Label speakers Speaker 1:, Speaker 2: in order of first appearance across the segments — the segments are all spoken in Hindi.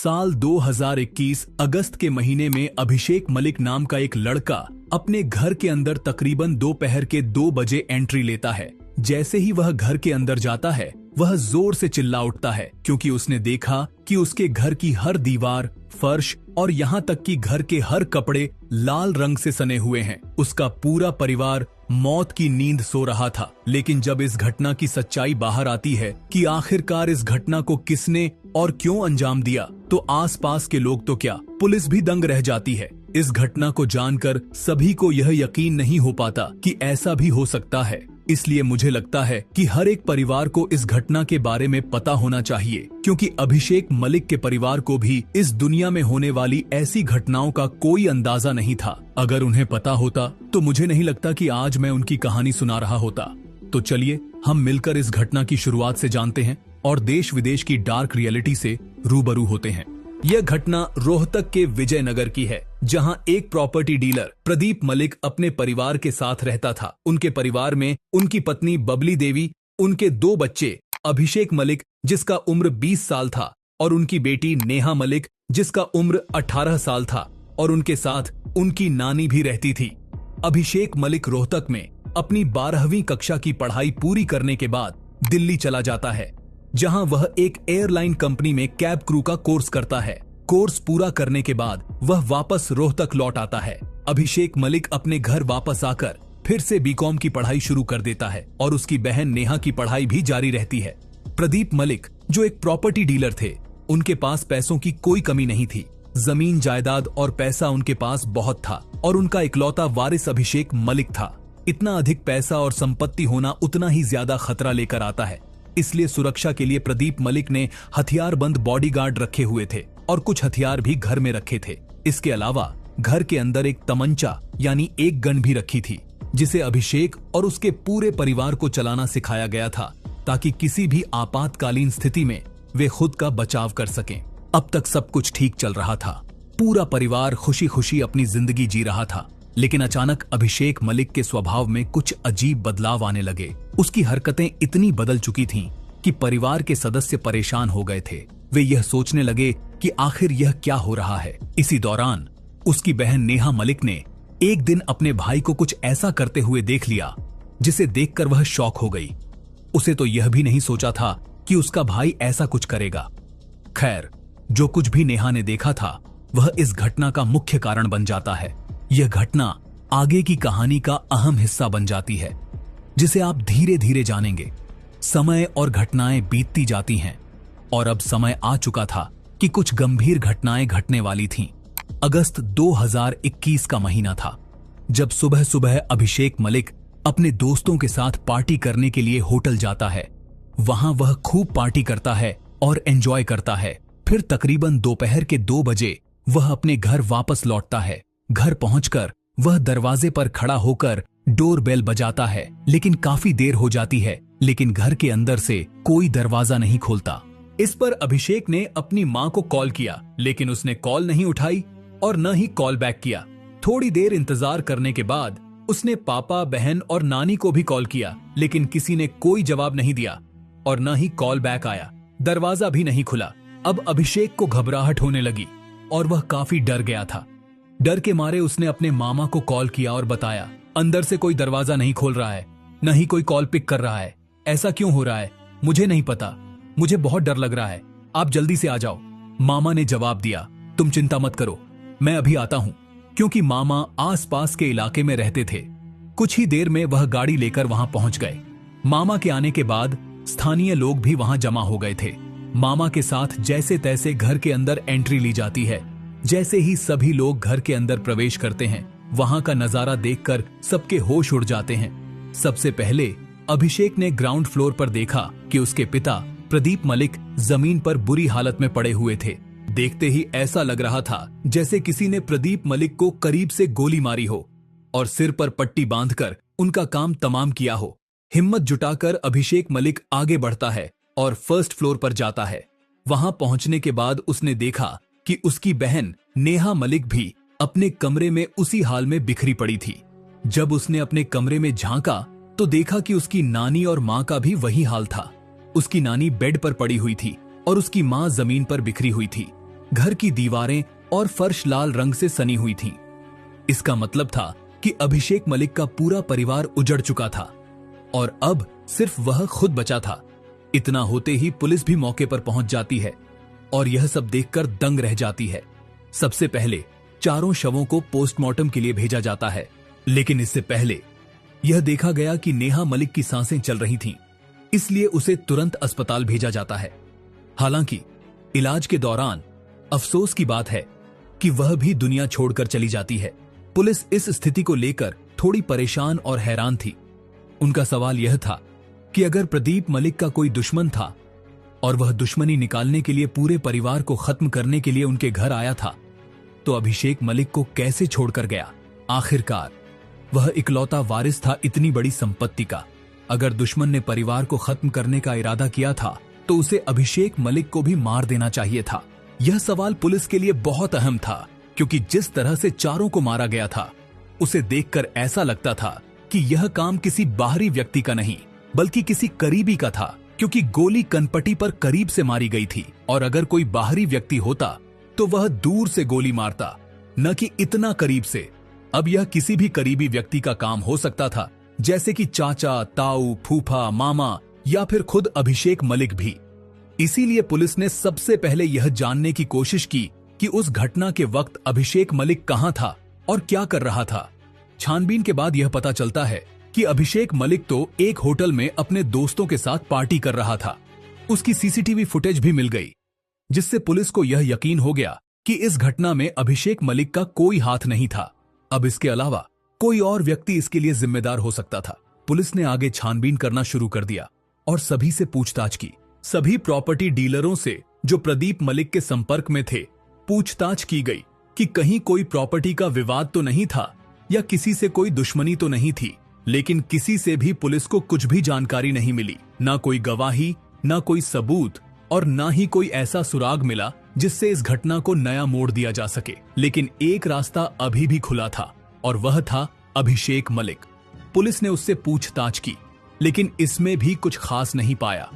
Speaker 1: साल 2021 अगस्त के महीने में अभिषेक मलिक नाम का एक लड़का अपने घर के अंदर तकरीबन दोपहर के 2 बजे एंट्री लेता है। जैसे ही वह घर के अंदर जाता है वह जोर से चिल्ला उठता है, क्योंकि उसने देखा कि उसके घर की हर दीवार, फर्श और यहाँ तक कि घर के हर कपड़े लाल रंग से सने हुए हैं। उसका पूरा परिवार मौत की नींद सो रहा था। लेकिन जब इस घटना की सच्चाई बाहर आती है कि आखिरकार इस घटना को किसने और क्यों अंजाम दिया, तो आसपास के लोग तो क्या, पुलिस भी दंग रह जाती है। इस घटना को जानकर सभी को यह यकीन नहीं हो पाता कि ऐसा भी हो सकता है। इसलिए मुझे लगता है कि हर एक परिवार को इस घटना के बारे में पता होना चाहिए, क्योंकि अभिषेक मलिक के परिवार को भी इस दुनिया में होने वाली ऐसी घटनाओं का कोई अंदाजा नहीं था। अगर उन्हें पता होता तो मुझे नहीं लगता कि आज मैं उनकी कहानी सुना रहा होता। तो चलिए हम मिलकर इस घटना की शुरुआत से जानते हैं और देश विदेश की डार्क रियलिटी से रूबरू होते हैं। यह घटना रोहतक के विजयनगर की है, जहां एक प्रॉपर्टी डीलर प्रदीप मलिक अपने परिवार के साथ रहता था। उनके परिवार में उनकी पत्नी बबली देवी, उनके 2 बच्चे अभिषेक मलिक जिसका उम्र 20 साल था और उनकी बेटी नेहा मलिक जिसका उम्र 18 साल था, और उनके साथ उनकी नानी भी रहती थी। अभिषेक मलिक रोहतक में अपनी 12वीं कक्षा की पढ़ाई पूरी करने के बाद दिल्ली चला जाता है, जहां वह एक एयरलाइन कंपनी में कैब क्रू का कोर्स करता है। कोर्स पूरा करने के बाद वह वापस रोहतक लौट आता है। अभिषेक मलिक अपने घर वापस आकर फिर से बीकॉम की पढ़ाई शुरू कर देता है और उसकी बहन नेहा की पढ़ाई भी जारी रहती है। प्रदीप मलिक जो एक प्रॉपर्टी डीलर थे, उनके पास पैसों की कोई कमी नहीं थी। जमीन जायदाद और पैसा उनके पास बहुत था और उनका इकलौता वारिस अभिषेक मलिक था। इतना अधिक पैसा और संपत्ति होना उतना ही ज्यादा खतरा लेकर आता है। इसलिए सुरक्षा के लिए प्रदीप मलिक ने हथियारबंद बॉडीगार्ड रखे हुए थे और कुछ हथियार भी घर में रखे थे। इसके अलावा घर के अंदर एक तमंचा यानी एक गन भी रखी थी, जिसे अभिषेक और उसके पूरे परिवार को चलाना सिखाया गया था, ताकि किसी भी आपातकालीन स्थिति में वे खुद का बचाव कर सकें। अब तक सब कुछ ठीक चल रहा था। पूरा परिवार खुशी खुशी अपनी जिंदगी जी रहा था। लेकिन अचानक अभिषेक मलिक के स्वभाव में कुछ अजीब बदलाव आने लगे। उसकी हरकतें इतनी बदल चुकी थीं कि परिवार के सदस्य परेशान हो गए थे। वे यह सोचने लगे कि आखिर यह क्या हो रहा है। इसी दौरान उसकी बहन नेहा मलिक ने एक दिन अपने भाई को कुछ ऐसा करते हुए देख लिया, जिसे देखकर वह शॉक हो गई। उसे तो यह भी नहीं सोचा था कि उसका भाई ऐसा कुछ करेगा। खैर, जो कुछ भी नेहा ने देखा था वह इस घटना का मुख्य कारण बन जाता है। यह घटना आगे की कहानी का अहम हिस्सा बन जाती है, जिसे आप धीरे धीरे जानेंगे। समय और घटनाएं बीतती जाती हैं और अब समय आ चुका था कि कुछ गंभीर घटनाएं घटने वाली थीं। अगस्त 2021 का महीना था, जब सुबह सुबह अभिषेक मलिक अपने दोस्तों के साथ पार्टी करने के लिए होटल जाता है। वहां वह खूब पार्टी करता है और एंजॉय करता है। फिर तकरीबन दोपहर के 2 बजे वह अपने घर वापस लौटता है। घर पहुंचकर वह दरवाजे पर खड़ा होकर डोर बेल बजाता है, लेकिन काफी देर हो जाती है, लेकिन घर के अंदर से कोई दरवाजा नहीं खोलता। इस पर अभिषेक ने अपनी मां को कॉल किया, लेकिन उसने कॉल नहीं उठाई और न ही कॉल बैक किया। थोड़ी देर इंतजार करने के बाद उसने पापा, बहन और नानी को भी कॉल किया, लेकिन किसी ने कोई जवाब नहीं दिया और न ही कॉल बैक आया। दरवाजा भी नहीं खुला। अब अभिषेक को घबराहट होने लगी और वह काफी डर गया था। डर के मारे उसने अपने मामा को कॉल किया और बताया, अंदर से कोई दरवाजा नहीं खोल रहा है, न ही कोई कॉल पिक कर रहा है। ऐसा क्यों हो रहा है मुझे नहीं पता, मुझे बहुत डर लग रहा है, आप जल्दी से आ जाओ। मामा ने जवाब दिया, तुम चिंता मत करो, मैं अभी आता हूं। क्योंकि मामा आसपास के इलाके में रहते थे। कुछ ही देर में वह गाड़ी लेकर वहां पहुंच गए। मामा के आने के बाद स्थानीय लोग भी वहां जमा हो गए थे। मामा के साथ जैसे तैसे घर के अंदर एंट्री ली जाती है। जैसे ही सभी लोग घर के अंदर प्रवेश करते हैं, वहां का नजारा देखकर सबके होश उड़ जाते हैं। सबसे पहले अभिषेक ने ग्राउंड फ्लोर पर देखा कि उसके पिता प्रदीप मलिक जमीन पर बुरी हालत में पड़े हुए थे। देखते ही ऐसा लग रहा था जैसे किसी ने प्रदीप मलिक को करीब से गोली मारी हो और सिर पर पट्टी बांधकर उनका काम तमाम किया हो। हिम्मत जुटाकर अभिषेक मलिक आगे बढ़ता है और फर्स्ट फ्लोर पर जाता है। वहां पहुंचने के बाद उसने देखा कि उसकी बहन नेहा मलिक भी अपने कमरे में उसी हाल में बिखरी पड़ी थी। जब उसने अपने कमरे में झांका तो देखा कि उसकी नानी और मां का भी वही हाल था। उसकी नानी बेड पर पड़ी हुई थी और उसकी मां जमीन पर बिखरी हुई थी। घर की दीवारें और फर्श लाल रंग से सनी हुई थीं। इसका मतलब था कि अभिषेक मलिक का पूरा परिवार उजड़ चुका था और अब सिर्फ वह खुद बचा था। इतना होते ही पुलिस भी मौके पर पहुंच जाती है और यह सब देखकर दंग रह जाती है। सबसे पहले चारों शवों को पोस्टमार्टम के लिए भेजा जाता है, लेकिन इससे पहले यह देखा गया कि नेहा मलिक की सांसें चल रही थीं, इसलिए उसे तुरंत अस्पताल भेजा जाता है। हालांकि इलाज के दौरान अफसोस की बात है कि वह भी दुनिया छोड़कर चली जाती है। पुलिस इस स्थिति को लेकर थोड़ी परेशान और हैरान थी। उनका सवाल यह था कि अगर प्रदीप मलिक का कोई दुश्मन था और वह दुश्मनी निकालने के लिए पूरे परिवार को खत्म करने के लिए उनके घर आया था, तो अभिषेक मलिक को कैसे छोड़कर गया? आखिरकार वह इकलौता वारिस था इतनी बड़ी संपत्ति का। अगर दुश्मन ने परिवार को खत्म करने का इरादा किया था तो उसे अभिषेक मलिक को भी मार देना चाहिए था। यह सवाल पुलिस के लिए बहुत अहम था, क्योंकि जिस तरह से चारों को मारा गया था, उसे देखकर ऐसा लगता था कि यह काम किसी बाहरी व्यक्ति का नहीं बल्कि किसी करीबी का था, क्योंकि गोली कनपटी पर करीब से मारी गई थी और अगर कोई बाहरी व्यक्ति होता तो वह दूर से गोली मारता, न कि इतना करीब से। अब यह किसी भी करीबी व्यक्ति का काम हो सकता था, जैसे कि चाचा, ताऊ, फूफा, मामा या फिर खुद अभिषेक मलिक भी। इसीलिए पुलिस ने सबसे पहले यह जानने की कोशिश की कि उस घटना के वक्त अभिषेक मलिक कहां था और क्या कर रहा था। छानबीन के बाद यह पता चलता है कि अभिषेक मलिक तो एक होटल में अपने दोस्तों के साथ पार्टी कर रहा था। उसकी सीसीटीवी फुटेज भी मिल गई, जिससे पुलिस को यह यकीन हो गया कि इस घटना में अभिषेक मलिक का कोई हाथ नहीं था। अब इसके अलावा कोई और व्यक्ति इसके लिए जिम्मेदार हो सकता था। पुलिस ने आगे छानबीन करना शुरू कर दिया और सभी से पूछताछ की। सभी प्रॉपर्टी डीलरों से जो प्रदीप मलिक के संपर्क में थे, पूछताछ की गई कि कहीं कोई प्रॉपर्टी का विवाद तो नहीं था या किसी से कोई दुश्मनी तो नहीं थी। लेकिन किसी से भी पुलिस को कुछ भी जानकारी नहीं मिली, ना कोई गवाही, ना कोई सबूत और ना ही कोई ऐसा सुराग मिला जिससे इस घटना को नया मोड़ दिया जा सके। लेकिन एक रास्ता अभी भी खुला था और वह था अभिषेक मलिक। पुलिस ने उससे पूछताछ की, लेकिन इसमें भी कुछ खास नहीं पाया।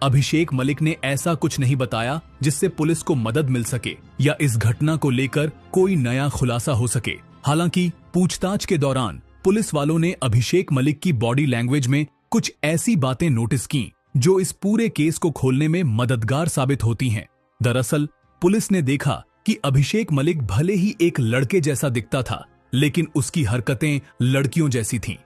Speaker 1: अभिषेक मलिक ने ऐसा कुछ नहीं बताया जिससे पुलिस को मदद मिल सके या इस घटना को लेकर कोई नया खुलासा हो सके। हालांकि पूछताछ के दौरान पुलिस वालों ने अभिषेक मलिक की बॉडी लैंग्वेज में कुछ ऐसी बातें नोटिस की जो इस पूरे केस को खोलने में मददगार साबित होती हैं। दरअसल पुलिस ने देखा कि अभिषेक मलिक भले ही एक लड़के जैसा दिखता था, लेकिन उसकी हरकतें लड़कियों जैसी थीं।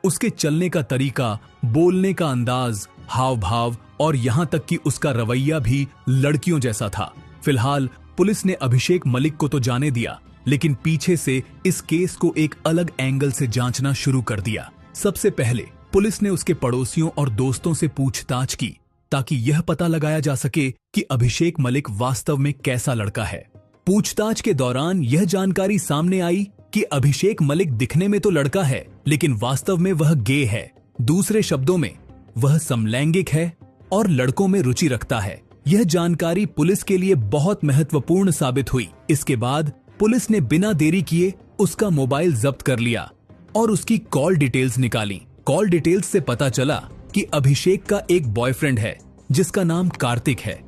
Speaker 1: उसके चलने का तरीका, बोलने का अंदाज, हाव भाव और यहां तक कि उसका रवैया भी लड़कियों जैसा था। फिलहाल पुलिस ने अभिषेक मलिक को तो जाने दिया, लेकिन पीछे से इस केस को एक अलग एंगल से जांचना शुरू कर दिया। सबसे पहले पुलिस ने उसके पड़ोसियों और दोस्तों से पूछताछ की ताकि यह पता लगाया जा सके कि अभिषेक मलिक वास्तव में कैसा लड़का है। पूछताछ के दौरान यह जानकारी सामने आई कि अभिषेक मलिक दिखने में तो लड़का है, लेकिन वास्तव में वह गे है। दूसरे शब्दों में वह समलैंगिक है और लड़कों में रुचि रखता है। यह जानकारी पुलिस के लिए बहुत महत्वपूर्ण साबित हुई। इसके बाद पुलिस ने बिना देरी किए उसका मोबाइल जब्त कर लिया और उसकी कॉल डिटेल्स निकाली। कॉल डिटेल्स से पता चला कि अभिषेक का एक बॉयफ्रेंड है जिसका नाम कार्तिक है।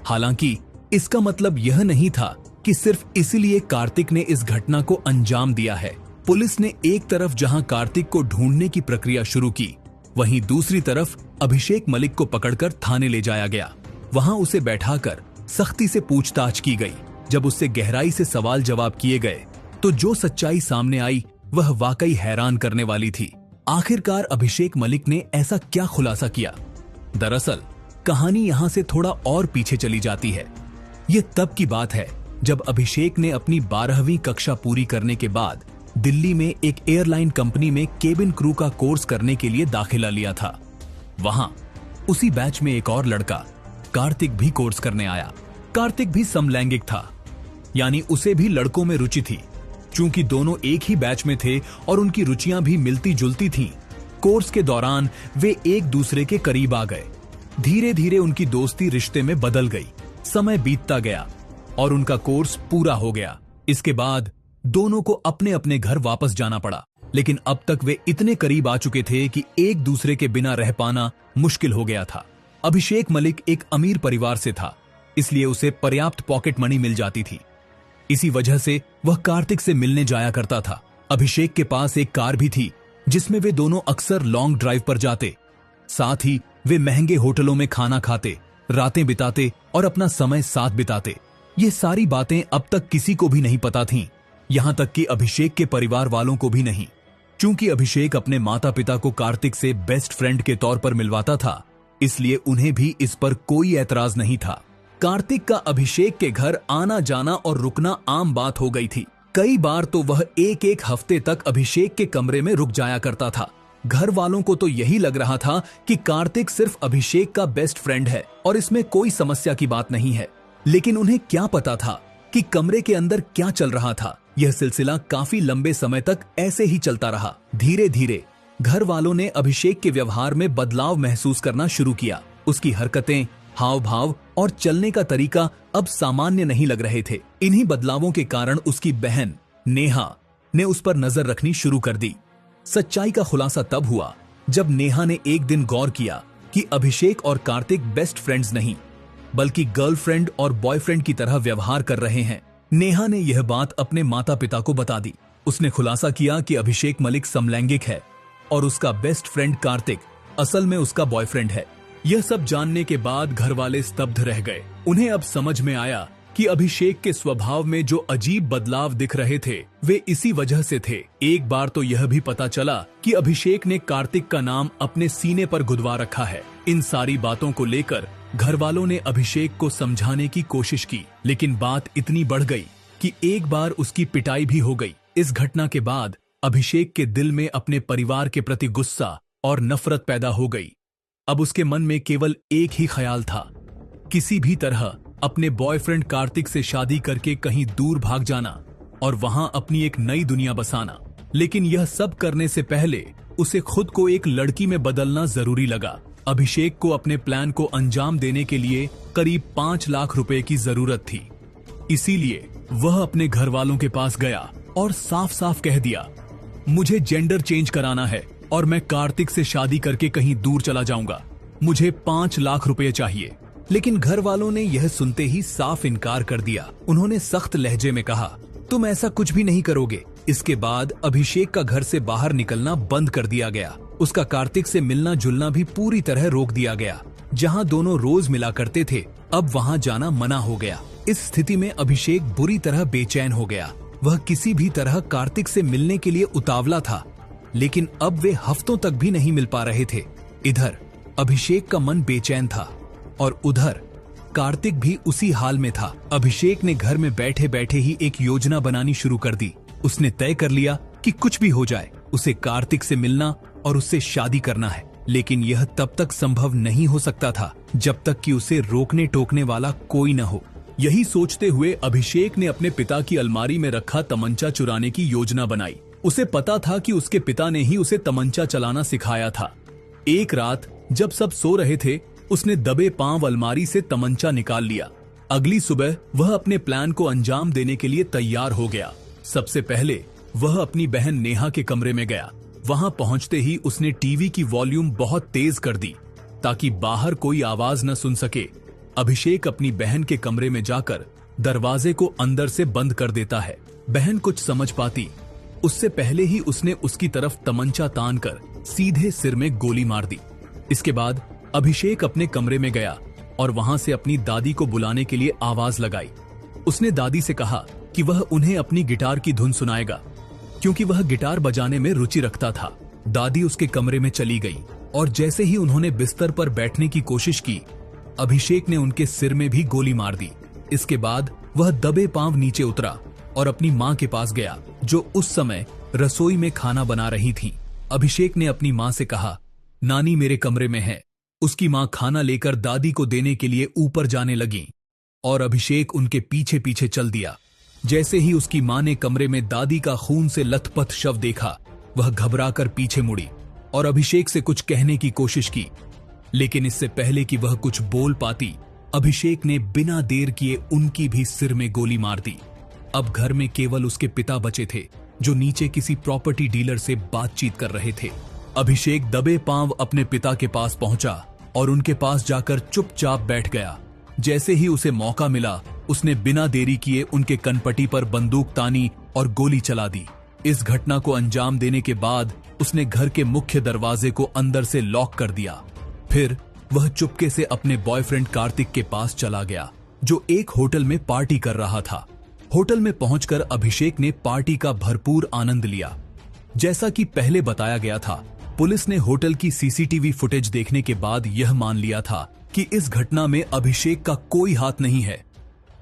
Speaker 1: हालांकि इसका मतलब यह नहीं था कि सिर्फ इसीलिए कार्तिक ने इस घटना को अंजाम दिया है। पुलिस ने एक तरफ जहां कार्तिक को ढूंढने की प्रक्रिया शुरू की, वहीं दूसरी तरफ अभिषेक मलिक को पकड़कर थाने ले जाया गया। वहां उसे बैठाकर सख्ती से पूछताछ की गई। जब उससे गहराई से सवाल जवाब किए गए तो जो सच्चाई सामने आई वह वाकई हैरान करने वाली थी। आखिरकार अभिषेक मलिक ने ऐसा क्या खुलासा किया? दरअसल कहानी यहां से थोड़ा और पीछे चली जाती है। यह तब की बात है जब अभिषेक ने अपनी 12वीं कक्षा पूरी करने के बाद दिल्ली में एक एयरलाइन कंपनी में केबिन क्रू का कोर्स करने के लिए दाखिला लिया था। वहां उसी बैच में एक और लड़का कार्तिक भी कोर्स करने आया। कार्तिक भी समलैंगिक था, यानी उसे भी लड़कों में रुचि थी। चूंकि दोनों एक ही बैच में थे और उनकी रुचियां भी मिलती जुलती थीं, कोर्स के दौरान वे एक दूसरे के करीब आ गए। धीरे धीरे उनकी दोस्ती रिश्ते में बदल गई। समय बीतता गया और उनका कोर्स पूरा हो गया। इसके बाद दोनों को अपने अपने घर वापस जाना पड़ा, लेकिन अब तक वे इतने करीब आ चुके थे कि एक दूसरे के बिना रह पाना मुश्किल हो गया था। अभिषेक मलिक एक अमीर परिवार से था इसलिए उसे पर्याप्त पॉकेट मनी मिल जाती थी। इसी वजह से वह कार्तिक से मिलने जाया करता था। अभिषेक के पास एक कार भी थी जिसमें वे दोनों अक्सर लॉन्ग ड्राइव पर जाते। साथ ही वे महंगे होटलों में खाना खाते, रातें बिताते और अपना समय साथ बिताते। ये सारी बातें अब तक किसी को भी नहीं पता थीं, यहां तक कि अभिषेक के परिवार वालों को भी नहीं। चूंकि अभिषेक अपने माता पिता को कार्तिक से बेस्ट फ्रेंड के तौर पर मिलवाता था, इसलिए उन्हें भी इस पर कोई ऐतराज नहीं था। कार्तिक का अभिषेक के घर आना जाना और रुकना आम बात हो गई थी। कई बार तो वह एक एक हफ्ते तक अभिषेक के कमरे में रुक जाया करता था। घर वालों को तो यही लग रहा था कि कार्तिक सिर्फ अभिषेक का बेस्ट फ्रेंड है और इसमें कोई समस्या की बात नहीं है। लेकिन उन्हें क्या पता था कि कमरे के अंदर क्या चल रहा था। यह सिलसिला काफी लंबे समय तक ऐसे ही चलता रहा। धीरे धीरे घर वालों ने अभिषेक के व्यवहार में बदलाव महसूस करना शुरू किया। उसकी हरकतें, हाव भाव और चलने का तरीका अब सामान्य नहीं लग रहे थे। इन्हीं बदलावों के कारण उसकी बहन नेहा ने उस पर नजर रखनी शुरू कर दी। सच्चाई का खुलासा तब हुआ जब नेहा ने एक दिन गौर किया कि अभिषेक और कार्तिक बेस्ट फ्रेंड्स नहीं बल्कि गर्लफ्रेंड और बॉयफ्रेंड की तरह व्यवहार कर रहे हैं। नेहा ने यह बात अपने माता पिता को बता दी। उसने खुलासा किया कि अभिषेक मलिक समलैंगिक है और उसका बेस्ट फ्रेंड कार्तिक असल में उसका बॉयफ्रेंड है। यह सब जानने के बाद घर वाले स्तब्ध रह गए। उन्हें अब समझ में आया कि अभिषेक के स्वभाव में जो अजीब बदलाव दिख रहे थे वे इसी वजह से थे। एक बार तो यह भी पता चला कि अभिषेक ने कार्तिक का नाम अपने सीने पर गुदवा रखा है। इन सारी बातों को लेकर घर वालों ने अभिषेक को समझाने की कोशिश की, लेकिन बात इतनी बढ़ गई कि एक बार उसकी पिटाई भी हो गई। इस घटना के बाद अभिषेक के दिल में अपने परिवार के प्रति गुस्सा और नफरत पैदा हो गई। अब उसके मन में केवल एक ही ख्याल था, किसी भी तरह अपने बॉयफ्रेंड कार्तिक से शादी करके कहीं दूर भाग जाना और वहां अपनी एक नई दुनिया बसाना। लेकिन यह सब करने से पहले उसे खुद को एक लड़की में बदलना जरूरी लगा। अभिषेक को अपने प्लान को अंजाम देने के लिए करीब 5 लाख रुपए की जरूरत थी। इसीलिए वह अपने घर वालों के पास गया और साफ साफ कह दिया, मुझे जेंडर चेंज कराना है और मैं कार्तिक से शादी करके कहीं दूर चला जाऊंगा। मुझे 5 लाख रुपए चाहिए। लेकिन घर वालों ने यह सुनते ही साफ इनकार कर दिया। उन्होंने सख्त लहजे में कहा, तुम ऐसा कुछ भी नहीं करोगे। इसके बाद अभिषेक का घर से बाहर निकलना बंद कर दिया गया। उसका कार्तिक से मिलना जुलना भी पूरी तरह रोक दिया गया। जहां दोनों रोज मिला करते थे, अब वहां जाना मना हो गया। इस स्थिति में अभिषेक बुरी तरह बेचैन हो गया। वह किसी भी तरह कार्तिक से मिलने के लिए उतावला था, लेकिन अब वे हफ्तों तक भी नहीं मिल पा रहे थे। इधर अभिषेक का मन बेचैन था और उधर कार्तिक भी उसी हाल में था। अभिषेक ने घर में बैठे बैठे ही एक योजना बनानी शुरू कर दी। उसने तय कर लिया कि कुछ भी हो जाए उसे कार्तिक से मिलना और उससे शादी करना है। लेकिन यह तब तक संभव नहीं हो सकता था जब तक कि उसे रोकने टोकने वाला कोई न हो। यही सोचते हुए अभिषेक ने अपने पिता की अलमारी में रखा तमंचा चुराने की योजना बनाई। उसे पता था कि उसके पिता ने ही उसे तमंचा चलाना सिखाया था। एक रात जब सब सो रहे थे, उसने दबे पांव अलमारी से तमंचा निकाल लिया। अगली सुबह वह अपने प्लान को अंजाम देने के लिए तैयार हो गया। सबसे पहले वह अपनी बहन नेहा के कमरे में गया। वहां पहुंचते ही उसने टीवी की वॉल्यूम बहुत तेज कर दी ताकि बाहर कोई आवाज न सुन सके। अभिषेक अपनी बहन के कमरे में जाकर दरवाजे को अंदर से बंद कर देता है। बहन कुछ समझ पाती उससे पहले ही उसने उसकी तरफ तमंचा तान कर सीधे सिर में गोली मार दी। इसके बाद अभिषेक अपने कमरे में गया और वहां से अपनी दादी को बुलाने के लिए आवाज लगाई। उसने दादी से कहा कि वह उन्हें अपनी गिटार की धुन सुनाएगा, क्योंकि वह गिटार बजाने में रुचि रखता था। दादी उसके कमरे में चली गई और जैसे ही उन्होंने बिस्तर पर बैठने की कोशिश की, अभिषेक ने उनके सिर में भी गोली मार दी। इसके बाद वह दबे पांव नीचे उतरा और अपनी मां के पास गया, जो उस समय रसोई में खाना बना रही थीं। अभिषेक ने अपनी मां से कहा, नानी मेरे कमरे में है। उसकी मां खाना लेकर दादी को देने के लिए ऊपर जाने लगी और अभिषेक उनके पीछे पीछे चल दिया। जैसे ही उसकी मां ने कमरे में दादी का खून से लथपथ शव देखा, वह घबराकर पीछे मुड़ी और अभिषेक से कुछ कहने की कोशिश की। लेकिन इससे पहले कि वह कुछ बोल पाती, अभिषेक ने बिना देर किए उनकी भी सिर में गोली मार दी। अब घर में केवल उसके पिता बचे थे, जो नीचे किसी प्रॉपर्टी डीलर से बातचीत कर रहे थे। अभिषेक दबे पांव अपने पिता के पास पहुंचा और उनके पास जाकर चुपचाप बैठ गया। जैसे ही उसे मौका मिला उसने बिना देरी किए उनके कनपटी पर बंदूक तानी और गोली चला दी। इस घटना को अंजाम देने के बाद उसने घर के मुख्य दरवाजे को अंदर से लॉक कर दिया। फिर वह चुपके से अपने बॉयफ्रेंड कार्तिक के पास चला गया, जो एक होटल में पार्टी कर रहा था। होटल में पहुंचकर अभिषेक ने पार्टी का भरपूर आनंद लिया। जैसा कि पहले बताया गया था, पुलिस ने होटल की सीसीटीवी फुटेज देखने के बाद यह मान लिया था कि इस घटना में अभिषेक का कोई हाथ नहीं है।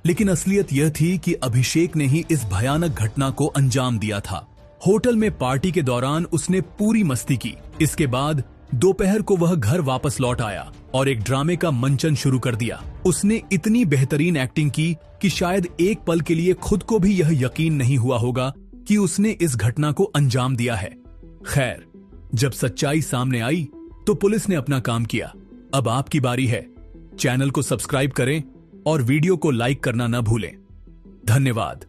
Speaker 1: लेकिन असलियत यह थी कि अभिषेक ने ही इस भयानक घटना को अंजाम दिया था। होटल में पार्टी के दौरान उसने पूरी मस्ती की। इसके बाद दोपहर को वह घर वापस लौट आया और एक ड्रामे का मंचन शुरू कर दिया। उसने इतनी बेहतरीन एक्टिंग की कि शायद एक पल के लिए खुद को भी यह यकीन नहीं हुआ होगा कि उसने इस घटना को अंजाम दिया है। खैर, जब सच्चाई सामने आई तो पुलिस ने अपना काम किया। अब आपकी बारी है। चैनल को सब्सक्राइब करें और वीडियो को लाइक करना न भूलें। धन्यवाद।